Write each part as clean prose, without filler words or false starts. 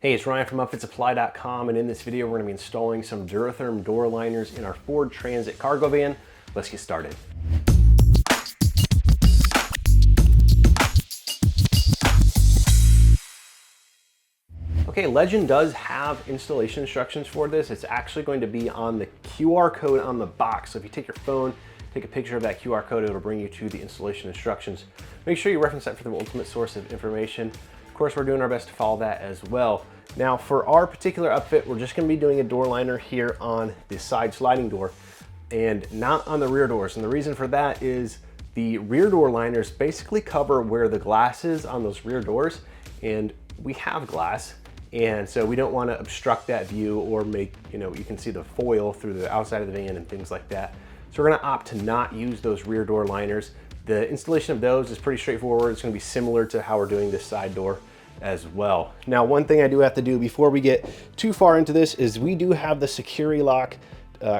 Hey, it's Ryan from upfitsupply.com, and in this video we're going to be installing some DuraTherm door liners in our Ford Transit cargo van. Let's get started. Okay, Legend does have installation instructions for this. It's actually going to be on the QR code on the box. So if you take your phone, take a picture of that QR code, it'll bring you to the installation instructions. Make sure you reference that for the ultimate source of information. Of course, we're doing our best to follow that as well. Now, for our particular upfit, we're just going to be doing a door liner here on the side sliding door and not on the rear doors. And the reason for that is the rear door liners basically cover where the glass is on those rear doors, and we have glass. And so we don't want to obstruct that view or make, you can see the foil through the outside of the van and things like that. So we're going to opt to not use those rear door liners. The installation of those is pretty straightforward. It's going to be similar to how we're doing this side door as well. Now, one thing I do have to do before we get too far into this is we do have the security lock,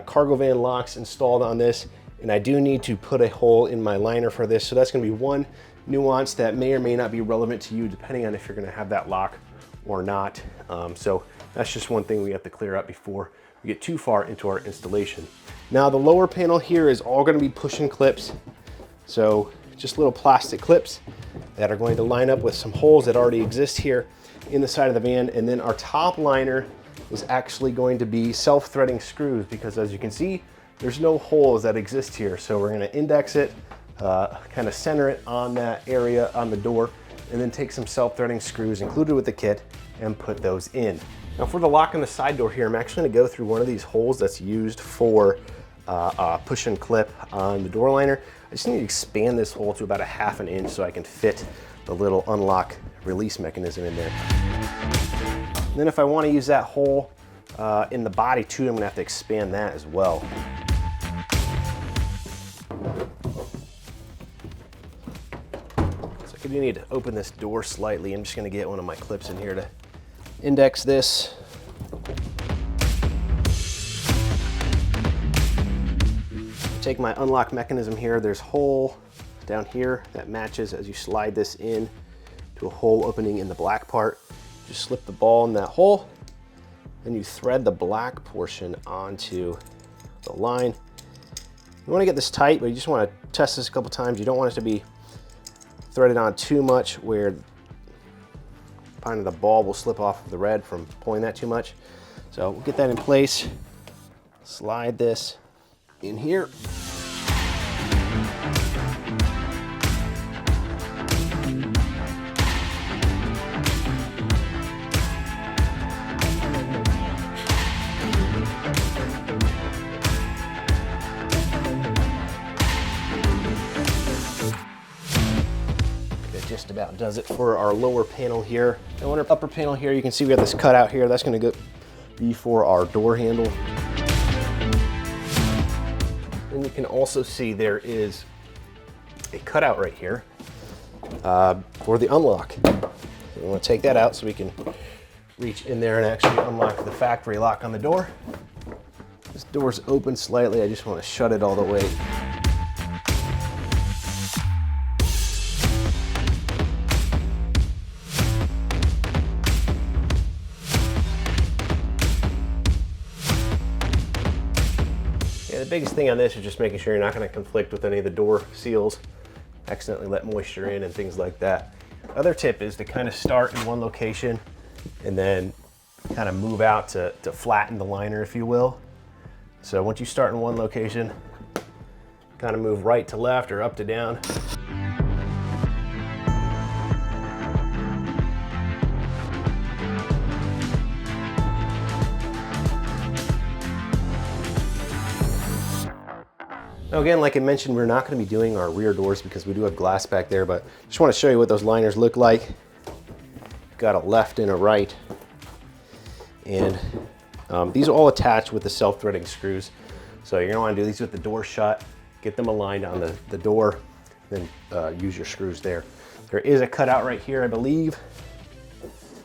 cargo van locks installed on this, and I do need to put a hole in my liner for this. So that's going to be one nuance that may or may not be relevant to you depending on if you're going to have that lock or not. So that's just one thing we have to clear up before we get too far into our installation. Now, the lower panel here is all going to be push-in clips. So just little plastic clips that are going to line up with some holes that already exist here in the side of the van. And then our top liner is actually going to be self-threading screws, because as you can see, there's no holes that exist here. So we're going to index it, kind of center it on that area on the door, and then take some self-threading screws included with the kit and put those in. Now, for the lock on the side door here, I'm actually going to go through one of these holes that's used for a push-in clip on the door liner. I just need to expand this hole to about 1/2 inch so I can fit the little unlock release mechanism in there. And then if I want to use that hole in the body too, I'm going to have to expand that as well. So I do need to open this door slightly. I'm just going to get one of my clips in here to index this. Take my unlock mechanism here. There's a hole down here that matches as you slide this in to a hole opening in the black part. Just slip the ball in that hole, then you thread the black portion onto the line. You want to get this tight, but you just want to test this a couple times. You don't want it to be threaded on too much where kind of the ball will slip off of the red from pulling that too much. So we'll get that in place. Slide this in here. That just about does it for our lower panel here. And on our upper panel here, you can see we got this cutout here. That's going to be for our door handle. And you can also see there is a cutout right here for the unlock. So we want to take that out so we can reach in there and actually unlock the factory lock on the door. This door's open slightly. I just want to shut it all the way. The biggest thing on this is just making sure you're not going to conflict with any of the door seals, accidentally let moisture in and things like that. Other tip is to kind of start in one location and then kind of move out to flatten the liner, if you will. So once you start in one location, kind of move right to left or up to down. Now again, like I mentioned, we're not going to be doing our rear doors because we do have glass back there, but just want to show you what those liners look like. Got a left and a right. And these are all attached with the self-threading screws. So you're going to want to do these with the door shut, get them aligned on the door, then use your screws there. There is a cutout right here, I believe.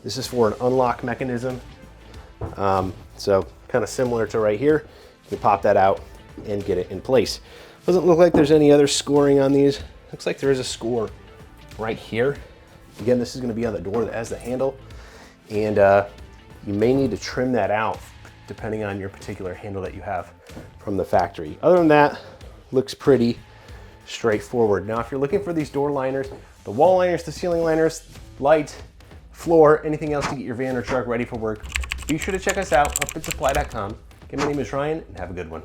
This is for an unlock mechanism. So kind of similar to right here. You can pop that out and get it in place. Doesn't look like there's any other scoring on these. Looks like there is a score right here. Again, this is going to be on the door that has the handle. And you may need to trim that out depending on your particular handle that you have from the factory. Other than that, looks pretty straightforward. Now, if you're looking for these door liners, the wall liners, the ceiling liners, light, floor, anything else to get your van or truck ready for work, be sure to check us out, upfitsupply.com. Again, my name is Ryan, and have a good one.